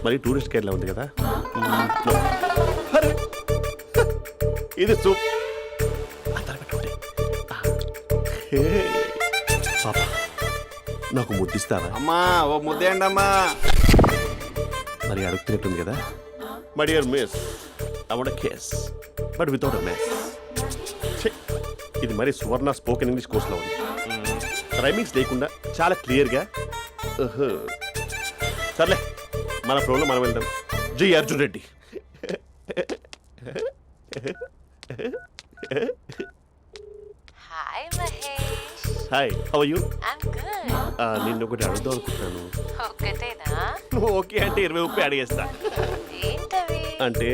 మరి టూరిస్ట్ గైడ్లా ఉంది కదా. ఇది సూప్ పాప, నాకు ముద్దిస్తావా? అమ్మా ఓ ముద్దేయండి అమ్మా. మరి అడుగుతున్నట్టుంది కదా. My dear miss, I want kiss but without a miss. ఇది మరి సువర్ణ స్పోకెన్ ఇంగ్లీష్ కోర్సులో ఉంది. రైమింగ్స్ లేకుండా చాలా క్లియర్గా. సర్లే, మన ప్రోలో మనం వెళ్దాం. G Arjun Reddy. Hi Mahesh. Hi, how are you? I'm good. నిన్ను ఒకటి అడుగుదాం అనుకుంటున్నాను. ఒకటేనా? నువ్వు ఓకే అంటే 20 అడిగేస్తా. ఏంటవి? అంటే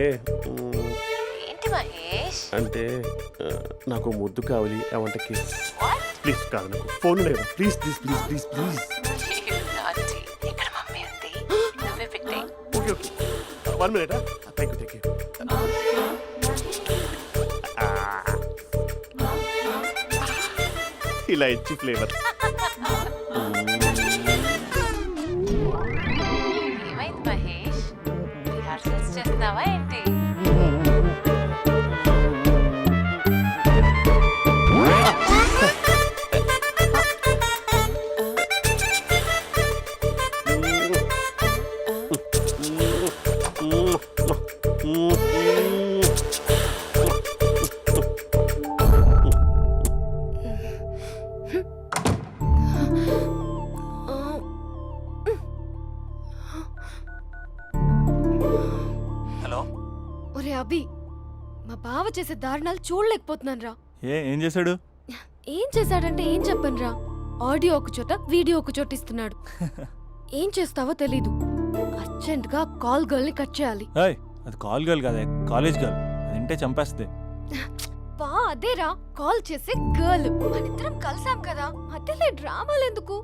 ఏంటి మహేష్? అంటే నాకు ముద్దు కావాలి. I want kiss. What? Please కాదు, నాకు ఫోన్ లేదా? Please please please please please. నాటి ఇక్కడ మమ్మీ ఉంది, నువ్వే పెట్టే. Okay okay, 1 minute. Thank you. ఇలా ఇచ్చి ఫ్లేవర్. ఏమైంది మహేష్? రిహార్సల్స్ చేస్తున్నావా ఏంటి? ఒరే అభి, మా బావ చేసే దారుణాలు చూడలేకపోతున్నాను రా. ఏం చేశాడు? ఏం చేశాడంటే ఏం చెప్పను రా. ఆడియో ఒక చోట, వీడియో ఒక చోట ఇస్తున్నాడు. ఏం చేస్తావో తెలీదు. అర్జెంట్ గా కాల్ గర్ల్ ని కట్ చేయాలి. అది కాల్ గర్ల్ కాదే, కాలేజ్ గర్ల్. అది వింటే చంపేస్తుంది. బా అదేరా, కాల్ చేసే గర్ల్. మనిద్దరం కలిసాం కదా, మధ్యలో డ్రామాలు ఎందుకు?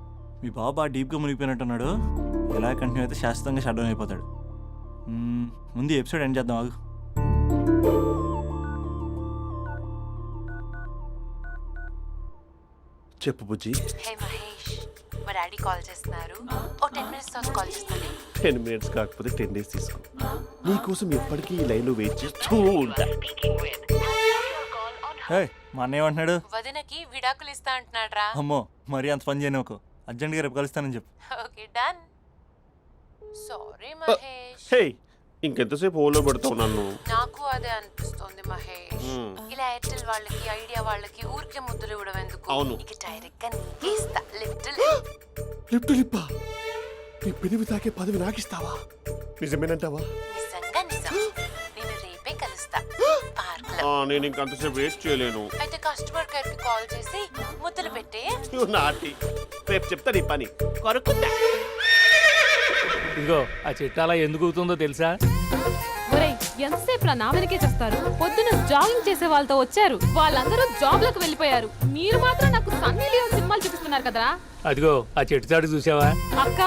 మీ బాబు బాగా డీప్గా మునిగిపోయినట్టున్నాడు. ఎలా కంటిన్యూ అయితే శాశ్వతంగా షట్ డౌన్ అయిపోతాడు. ముందు ఎపిసోడ్ ఎండ్ చేద్దాం ఆగు. చెప్పు బుజ్జి. హే మహేష్, మా డాడీ కాల్ చేస్తున్నారు. ఓ 10 minutes తర్వాత కాల్ చేస్తాను. 10 minutes కాకపోతే 10 days తీసుకో. నీకోసం ఎప్పటికీ ఈ లైన్లో వెయిట్ చేస్తూ ఉంటా. మా అన్న ఏమంటున్నాడు? వదినకి విడాకులు ఇస్తా అంటున్నాడు రా. అమ్మో, మరీ అంత పని చేయను. ఒక అర్జెంట్గా రేపు కలుస్తానని చెప్పు. Okay done. సారీ మహేష్. హే, ఇంకెంతసేపు ఓలో పెడతావు నన్ను? నాకు అదే అనిపిస్తుంది మహేష్. ఇలా ఎయిర్టెల్ వాళ్ళకి, ఐడియా వాళ్ళకి ఊరికే ముద్దులు ఇవ్వడం ఎందుకు? అవును. ఇక డైరెక్ట్ గా నీకే ఇస్తా. లిప్ టు లిప్పా? నీ పెనివి తాకే పదవి నాకిస్తావా? నిజమేనంటావా? నిజంగా నిజం. నేను రేపే కలుస్తా పార్క్ లో. నేను ఇంకంతసేపు వెయిట్ చేయలేను. అయితే కస్టమర్ కేర్ కి కాల్ చేసి ముద్దులు పెట్టే. నాటి రేపు చెప్తా నీ పని. కొరుకుందా? ఇదిగో ఆ చిట్టాలా ఎందుకు అవుతుందో తెలుసా? ఒరేయ్, ఎంతసేపు నా వెనకే చేస్తారు? పొద్దున జాగింగ్ చేసే వాళ్ళతో వచ్చారు, వాళ్ళందరూ జాబ్లకు వెళ్ళిపోయారు. మీరు మాత్రం నాకు సన్నీ లియోన్ సినిమాలు చూపిస్తున్నారు కదరా. అదిగో ఆ చెట్టు చాటు చూసావా? అక్క,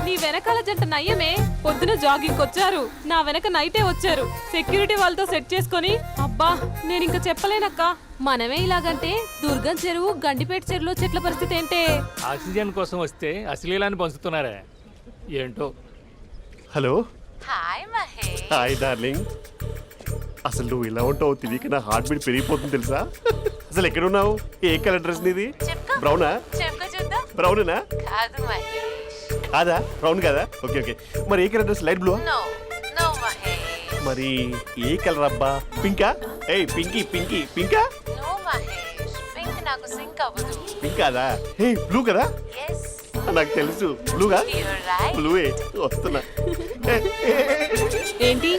నీ వెనకాల జంట నయ్యమే. పొద్దున జాగింగ్ వచ్చారు, నా వెనక నైటే వచ్చారు. సెక్యూరిటీ వాళ్ళతో సెట్ చేసుకొని, అబ్బా నేను ఇంకా చెప్పలేనక్క. మనమే ఇలాగంటే దుర్గం చెరువు, గండిపేట చెరువులో చెట్ల పరిస్థితి ఏంటే? ఆక్సిజన్ కోసం వస్తే అశ్లీలాన్ని పంచుతున్నారా ఏంటో. Hello. Hi Mahesh. Hi darling. అసలు నువ్వు ఇలా ఉంటావు తిరిగి నా హార్ట్ బీట్ పెరిగిపోతుంది తెలుసా? అసలు ఎక్కడున్నావు? ఏ కలర్ డ్రెస్ నీది? బ్రౌనా? చెప్పుకో చూద్దాం. బ్రౌనేనా? కాదు మహేష్. కాదా? బ్రౌన్ కదా? Okay okay. మరి ఏ colour dress? Light blue? No no Mahesh. మరి ఏ కలర్ అబ్బా? పింకా? ఏయ్ పింకీ పింకీ పింకా? నో మహేష్, పింక్ నాకు సింక్ అవ్వదు. పింక్ కాదా? హే బ్లూ కదా? yes నాకు తెలుసు. బ్లూగా? you're right. బ్లూవే వస్తున్నా. ఏంటి?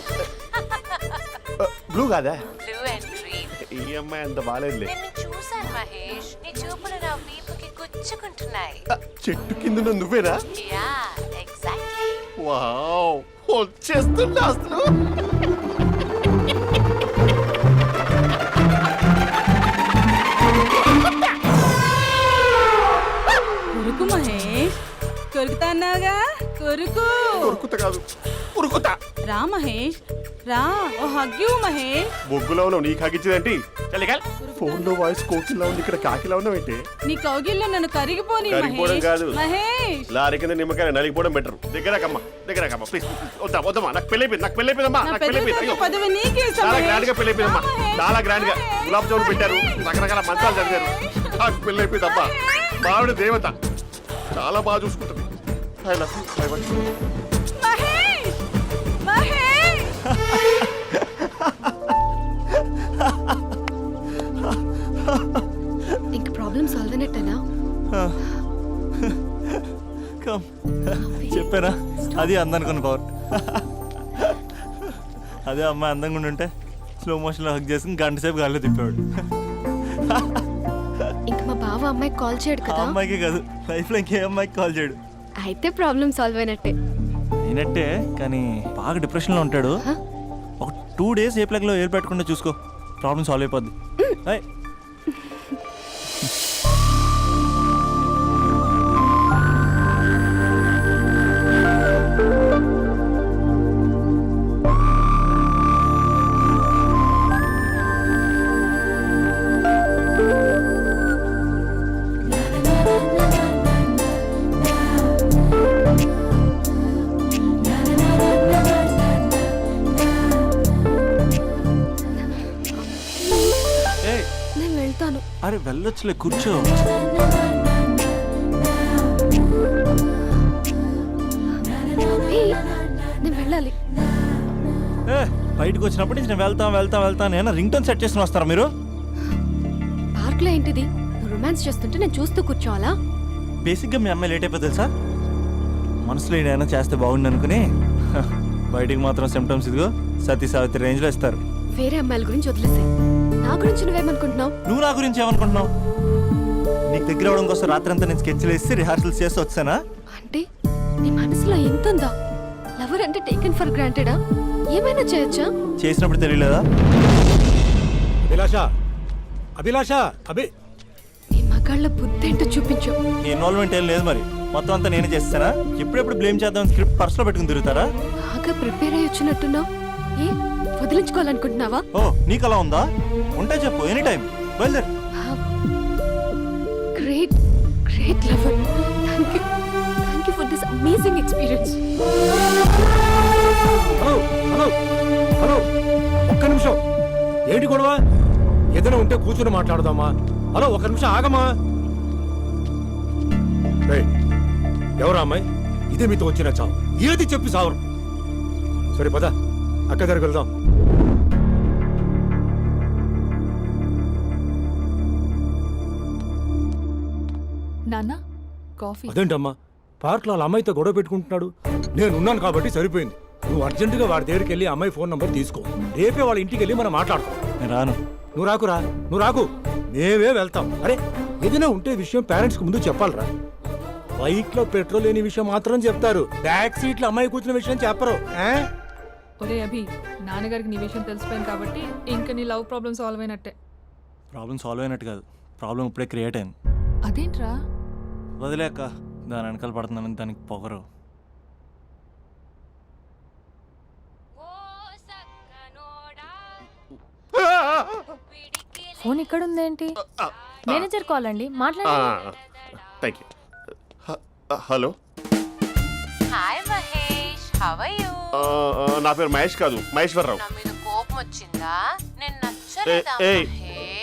బ్లూ కాదా? blue and green. ఈ అమ్మాయి అంత బాగాలేదులే. నిన్ను చూశాను మహేష్, నీ చూపులు నా వీపుకి గుచ్చుకుంటున్నాయి. చెట్టు కింద నువ్వేనా? Yeah exactly. వావ్, వచ్చేస్తున్నా అసలు. కొరుకు మహేష్, కొరుకుతా అన్నావుగా, కొరుకు. కొరుకుతా కాదు, ఉరుకుతా. రా మహేష్ రా, ఓ హగ్గు మహేష్. బొగ్గులో ఉన్నావు, నీకు హగించిందేంటి? ఫోన్ లో వాయిస్ కోకిలా ఉంది, ఇక్కడ కాకిలా ఉన్నావు ఏంటి? నీ కౌగిల్లో నన్ను కరిగిపోని కరిగిపోవడం మహేష్. కాదు. మహేష్ లారీ కింద నిమ్మకాయ నలిగిపోవడం బెటర్. దగ్గరకమ్మా ప్లీజ్. వద్దమ్మా, నాకు పెళ్ళైపోయిందమ్మా, నా నాకు పెళ్ళైపోయింది. పెద్ద అయ్యో, పదవి నీకే ఇస్తా చాలా మహేష్. గ్రాండ్ గా పెళ్ళైపోయిందమ్మా, రా మహేష్. చాలా గ్రాండ్ గా గులాబ్ జామున్ పెట్టారు, రకరకాల మంచాలు చదివారు. నాకు పెళ్ళైపోయిందమ్మా, మావిడ దేవత, చాలా బాగా చూసుకుంటుంది. I love you. I want you. Mahesh Mahesh ఇంక ప్రాబ్లం సాల్వ్ అయినట్టేనా? కమ్ చెప్పారా, అది అందనుకున్న పవర్. అదే అమ్మాయి అందంగా ఉండుంటే స్లో మోషన్లో హక్ చేసుకుని గంట సేపు గాల్లో తిప్పేవాడు. ఇంక మా బావ అమ్మాయికి కాల్ చేయడు ఆ కదా? అమ్మాయికే కాదు, లైఫ్లో ఇంకే అమ్మాయికి కాల్ చేయడు. అయితే ప్రాబ్లం సాల్వ్ అయినట్టే. అయినట్టే, కానీ బాగా డిప్రెషన్లో ఉంటాడు. ఒక 2 days ఏ ప్లగ్లో ఏర్ పెట్టకుండా చూసుకో, ప్రాబ్లం సాల్వ్ అయిపోద్ది. ఏయ్, ఏయ్, నేను వెళ్తాను. అరే వెళ్ళొచ్చులే, కూర్చో. ఏయ్, నేను వెళ్ళాలి. ఏ బయటకు వచ్చినప్పటి నుంచి నేను వెళ్తాను ఏమన్నా రింగ్ టోన్ సెట్ చేసుకుని వస్తారా మీరు? పార్క్లో ఏంటిది? నువ్వు రొమాన్స్ చేస్తుంటే నేను చూస్తూ కూర్చోవాలా? బేసిక్గా మీ అమ్మాయి లేట్ అయిపోతుంది తెలుసా? మనసులో ఏదైనా చేస్తే బాగుండు అనుకుని బయటికి మాత్రం సిమ్టమ్స్ ఇదిగో సతీ సావిత్రి రేంజ్లో ఇస్తారు. వేరే అమ్మాయిల గురించి వదిలేసే, నా గురించి నువ్వేమనుకుంటున్నావు? నువ్వు నా గురించి ఏమనుకుంటున్నావు? నీకు దగ్గర అవడం కోసం రాత్రంతా నేను స్కెచ్లు వేసి రిహార్సల్స్ చేసి వచ్చానా? అంటే నీ మనసులో ఎంత ఉందా? లవర్ అంటే టేకెన్ ఫర్ గ్రాంటెడా? ఏమైనా చేయొచ్చా? చేసినప్పుడు తెలియలేదా? అభిలాష నీ మగాళ్ళ బుద్ధి ఏంటో చూపించు. నీ ఇన్వాల్వ్మెంట్ ఏం లేదు మరి, మొత్తం అంతా నేనే చేస్తానా? ఎప్పుడెప్పుడు బ్లేమ్ చేద్దాం స్క్రిప్ట్ పర్సులో పెట్టుకుని తిరుగుతారా? బాగా ప్రిపేర్ అయ్యి వచ్చినట్టున్నావు. ఏ వదిలించుకోవాలనుకుంటున్నావా? ఓ నీకు అలా ఉందా? ఉంటే చెప్పు, ఎనీ టైం బయలుదేరు. Great great lover. Thank you for this amazing experience. Hello ఒక్క నిమిషం, ఏంటి గొడవ? ఏదైనా ఉంటే కూర్చొని మాట్లాడదామా? హలో ఒక్క నిమిషం ఆగమా. ఎవరా అమ్మాయి? ఇదే మీతో వచ్చిన చావు, ఏది చెప్పి సావరు. సరే పద, అక్క దగ్గరికి వెళ్దాం. నాన్న కాఫీ. అదేంటమ్మా, పార్క్లో వాళ్ళ అమ్మాయితో గొడవ పెట్టుకుంటున్నాడు. నేను ఉన్నాను కాబట్టి సరిపోయింది. నువ్వు అర్జెంటుగా వాడి దగ్గరికి వెళ్ళి అమ్మాయి ఫోన్ నంబర్ తీసుకో. రేపే వాళ్ళ ఇంటికి వెళ్ళి మనం మాట్లాడుకో. నేను రాను. నువ్వు రాకు, మేమే వెళ్తాం. అరే ఏదైనా ఉంటే విషయం పేరెంట్స్ కి ముందు చెప్పాలరా. బైక్ లో పెట్రోల్ లేని విషయం మాత్రం చెప్తారు, బ్యాక్ సీట్ లో అమ్మాయి కూర్చున్న విషయం చెప్పరు. ఒరే అభి, నాన్నగారికి నీ విషయం తెలిసిపోయింది కాబట్టి ఇంకా నీ లవ్ ప్రాబ్లమ్ సాల్వ్ అయినట్టే. ప్రాబ్లం సాల్వ్ అయినట్టు కాదు, ప్రాబ్లం ఇప్పుడే క్రియేట్ అయింది. అదేంట్రా? వదిలేక దాని వెనకాల పడుతున్నానని దానికి పొగరు. ఫోన్ ఇక్కడ ఉందేంటి? మేనేజర్ కాల్ అండి, మాట్లాడండి. Thank you. Hello, hi Mahesh, how are you? నా పేరు మహేష్ కాదు, మహేశ్వరరావు. నా మీద కోపం వచ్చిందా? నేను నచ్చలేదా ఏయ్,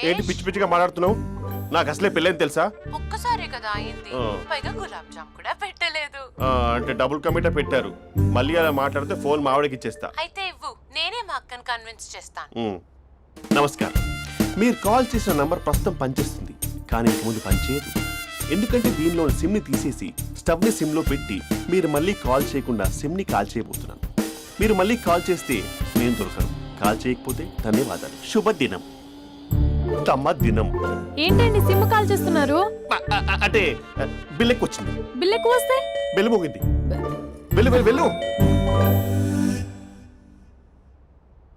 ఏంటి మహేష్? పిచ్చి పిచ్చిగా మాట్లాడుతున్నావు? నాకు అసలే పెళ్ళని తెలుసా? ఒక్కసారి కదా అయింది, పైగా గులాబ్ జామ్ కూడా పెట్టలేదు. అంటే డబుల్ కమిటా పెట్టారు. మళ్ళీ అలా మాట్లాడితే ఫోన్ మావిడకి ఇచ్చేస్తా. అయితే ఇవ్వు, నేనే మా అక్కని కన్విన్స్ చేస్తాను. నమస్కారం. మీరు కాల్ చేసిన నంబర్ ప్రస్తుతం పనిచేస్తుంది, కానీ ఇంక ముందు పనిచేయదు. ఎందుకంటే దీనిలో సిమ్ని తీసేసి స్టవ్ని సిమ్లో పెట్టి మీరు మళ్ళీ కాల్ చేయకుండా సిమ్ని కాల్ చేయబోతున్నాను. మీరు మళ్ళీ కాల్ చేస్తే నేను దొరకను, కాల్ చేయకపోతే ధన్యవాదాలు. శుభదినం. తమ దినం. ఏంటండి సిమ్ కాల్ చేస్తున్నారు? అంటే బిల్ ఎక్కువ వచ్చింది. బిల్ ఎక్కువ వస్తే? బెల్లు మోగింది. వెళ్ళు.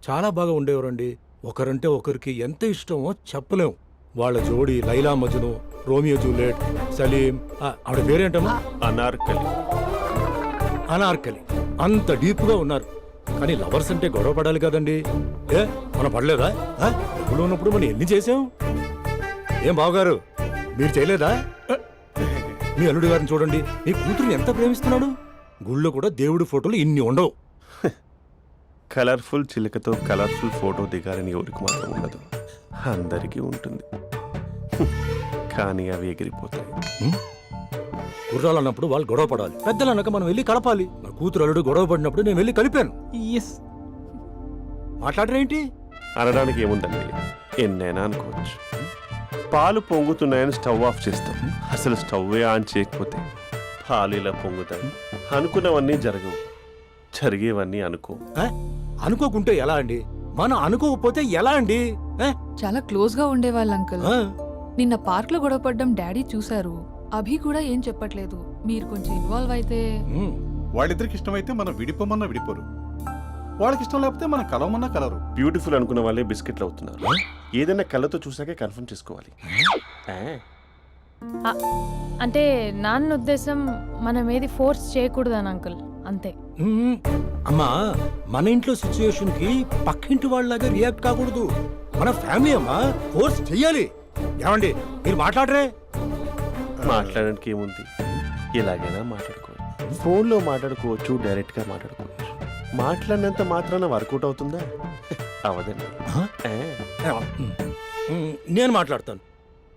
చాలా బాగా ఉండేవారండి. ఒకరంటే ఒకరికి ఎంత ఇష్టమో చెప్పలేం. వాళ్ళ జోడి లైలా మజ్ను, రోమియో జూలియట్, సలీం, ఆవిడ పేరేంటమ్మా? అనార్కలి. అనార్కలి. అంత డీప్ గా ఉన్నారు. కానీ లవర్స్ అంటే గొడవ పడాలి కదండి. ఏ మనం పడలేదా? డబ్బులు ఉన్నప్పుడు మనం ఎన్ని చేసాం? ఏం బావగారు మీరు చేయలేదా? మీ అల్లుడి గారిని చూడండి, మీ కూతురుని ఎంత ప్రేమిస్తున్నాడు. గుళ్ళో కూడా దేవుడి ఫోటోలు ఇన్ని ఉండవు. కలర్ఫుల్ చిలుకతో కలర్ఫుల్ ఫోటో దిగాలని ఎవరికి మాత్రం ఉండదు, అందరికీ ఉంటుంది. కానీ అవి ఎగిరిపోతాయి. గుర్రాలు అన్నప్పుడు వాళ్ళు గొడవ పడాలి, పెద్దలు అన్నాక మనం వెళ్ళి కలపాలి. నా కూతురు అల్లుడు గొడవ పడినప్పుడు నేను వెళ్ళి కలిపాను. మాట్లాడరేంటి? అనడానికి ఏముందండి, ఎన్నైనా అనుకోవచ్చు. పాలు పొంగుతున్నాయని స్టవ్ ఆఫ్ చేస్తాం, అసలు స్టవ్వే ఆన్ చేయకపోతే పాలు ఇలా పొంగుతాయి. అనుకున్నవన్నీ జరగవు, జరిగేవన్నీ అనుకో. అనుకోకుంటే ఎలా అండి? మనం అనుకోకపోతే ఎలా అండి? చాలా క్లోజ్ గా ఉండేవాళ్ళు అంకుల్. నిన్న పార్క్ లో గొడవపడ్డం డాడీ చూశారు. అభి కూడా ఏం చెప్పట్లేదు. మీరు కొంచెం ఇన్వాల్వ్ అయితే. వాళ్ళిద్దరికి ఇష్టమైతే మనం విడిపోమన్నా విడిపోరు, వాళ్ళకి ఇష్టం లేకపోతే మనం కలవమన్నా కలరు. బ్యూటిఫుల్ అనుకున్న వాళ్ళే బిస్కెట్లు అవుతున్నారు. ఏదైనా కళ్ళతో చూసాకే కన్ఫర్మ్ చేసుకోవాలి. అంటే నాన్న ఉద్దేశం మనం ఏది ఫోర్స్ చేయకూడదని అంకుల్, అంతే. అమ్మా, మన ఇంట్లో సిచ్యుయేషన్ కి పక్కింటి వాళ్ళలాగా రియాక్ట్ కాకూడదు. మన ఫ్యామిలీ అమ్మా, ఫోర్స్ చెయ్యాలి. ఏమండి మీరు మాట్లాడరే? మాట్లాడడానికి ఏముంది, ఎలాగైనా మాట్లాడుకోవచ్చు. ఫోన్లో మాట్లాడుకోవచ్చు, డైరెక్ట్గా మాట్లాడుకోవచ్చు. మాట్లాడినంత మాత్రాన వర్కౌట్ అవుతుందా? అవదండి. నేను మాట్లాడతాను.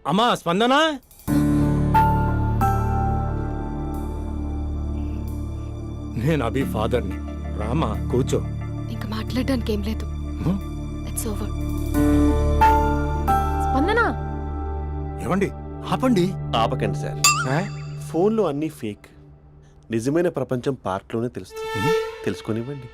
అమ్మా స్పందన, నేను అభి ఫాదర్ని. రామా కూర్చో. ఇంకా మాట్లాడడానికి ఏం లేదు. It's over. స్పందన, ఏమండి ఆపండి. ఆపకండి సార్, ఫోన్లో అన్నీ ఫేక్. నిజమైన ప్రపంచం పార్ట్లోనే తెలుస్తుంది. తెలుసుకొనివ్వండి.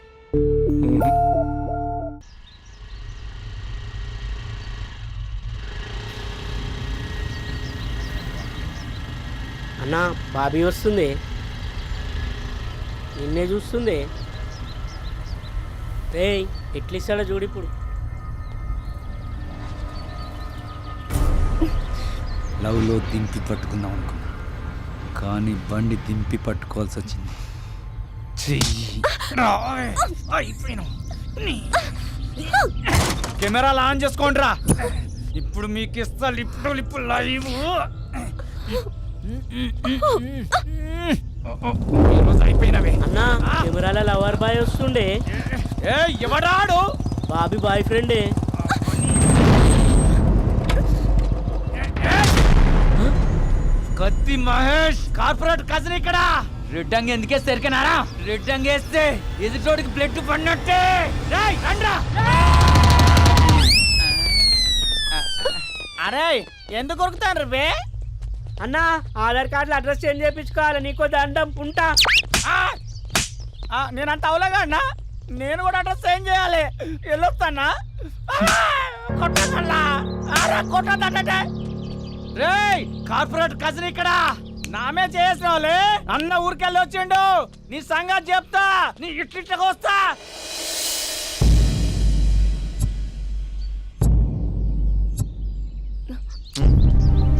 అన్నా బాబీ వస్తుంది, నిన్నే చూస్తుంది. రేయ్ ఎట్లిస్తాడో చూడు ఇప్పుడు. లవ్లో దింపి పట్టుకుందాం అనుకున్నా, కానీ బండి దింపి పట్టుకోవాల్సి వచ్చింది. కెమెరాలు ఆన్ చేసుకోండిరా, ఇప్పుడు మీకు ఇస్తా లిప్పు లైవ్. అయిపోయినవే అన్నా, కెమెరాల లవర్ బాయ్ వస్తుండే. ఎవడాడు? బాబీ బాయ్ ఫ్రెండే. కత్తి మహేష్ కార్పొరేట్ కజన్ ఇక్కడ. రెడ్ అంగి ఎందుకేస్తే ఎరికనారా? రెడ్ అంగి వేస్తే ఎదుటోడికి బ్లడ్ పడినట్టే. అరే ఎందుకు కొరుకుతాను రే? అన్నా ఆధార్ కార్డులో అడ్రస్ చేంజ్ చేయించుకోవాలి, నీకో దండం పుంటా. నేనంత అవలేగా అన్నా, నేను కూడా అడ్రస్ చేంజ్ చేయాలి. వెళ్ళొస్తానా? కొట్టా రేయ్ కార్పొరేట్ కజన్ ఇక్కడ. నామే చేసిన వాళ్ళే అన్న ఊరికెళ్ళి వచ్చిండు. నీ సంగతి చెప్తా, నీ ఇట్లిట్లకి వస్తా.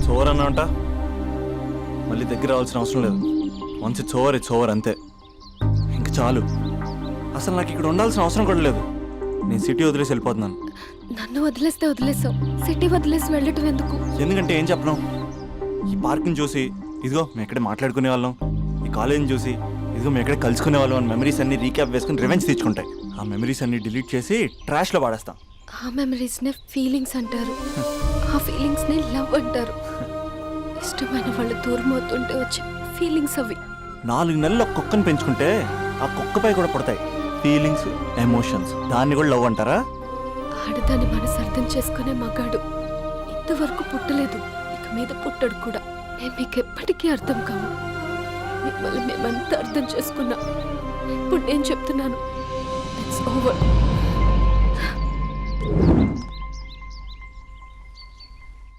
చోర్ అన్నా అంట, మళ్ళీ దగ్గర రావాల్సిన అవసరం లేదు. వన్స్ ఇట్స్ ఓవర్ అంతే. ఇంక చాలు. అసలు నాకు ఇక్కడ ఉండాల్సిన అవసరం కూడా లేదు. నేను సిటీ వదిలేసి వెళ్ళిపోతున్నాను. నన్ను వదిలేస్తే వదిలేసావు, సిటీ వదిలేసి వెళ్ళటం ఎందుకు? ఎందుకంటే ఏం చెప్పను, ఈ పార్క్ని చూసి ఇదిగో మేము ఎక్కడే మాట్లాడుకునే వాళ్ళం, ఈ కాలేజీని చూసి ఇదిగో మేము ఎక్కడే కలుసుకునే వాళ్ళం అని మెమరీస్ అన్ని రీక్యాప్ వేసుకుని రివెంజ్ తెచ్చుకుంటాయి. ఆ మెమరీస్ అన్ని డిలీట్ చేసి ట్రాష్లో పాడేస్తాం. ఆ మెమరీస్నే ఫీలింగ్స్ అంటారు, ఆ ఫీలింగ్స్నే లవ్ అంటారు. ఇష్టమైన వాళ్ళు దూరం అవుతుంటే వచ్చే ఫీలింగ్స్ అవి. 4 నెలలు ఒక కుక్కను పెంచుకుంటే ఆ కుక్కపై కూడా పడతాయి ఫీలింగ్స్, ఎమోషన్స్. దాన్ని కూడా లవ్ అంటారా? ఆడదాని మనసు అర్థం చేసుకునే మగాడు ఇంతవరకు పుట్టలేదు, ఇక మీద పుట్టడు కూడా. మేము మీకు ఎప్పటికీ అర్థం కాము. మిమ్మల్ని మేమంతా అర్థం చేసుకున్నాం. ఇప్పుడు నేను చెప్తున్నాను, ఇట్స్ ఓవర్.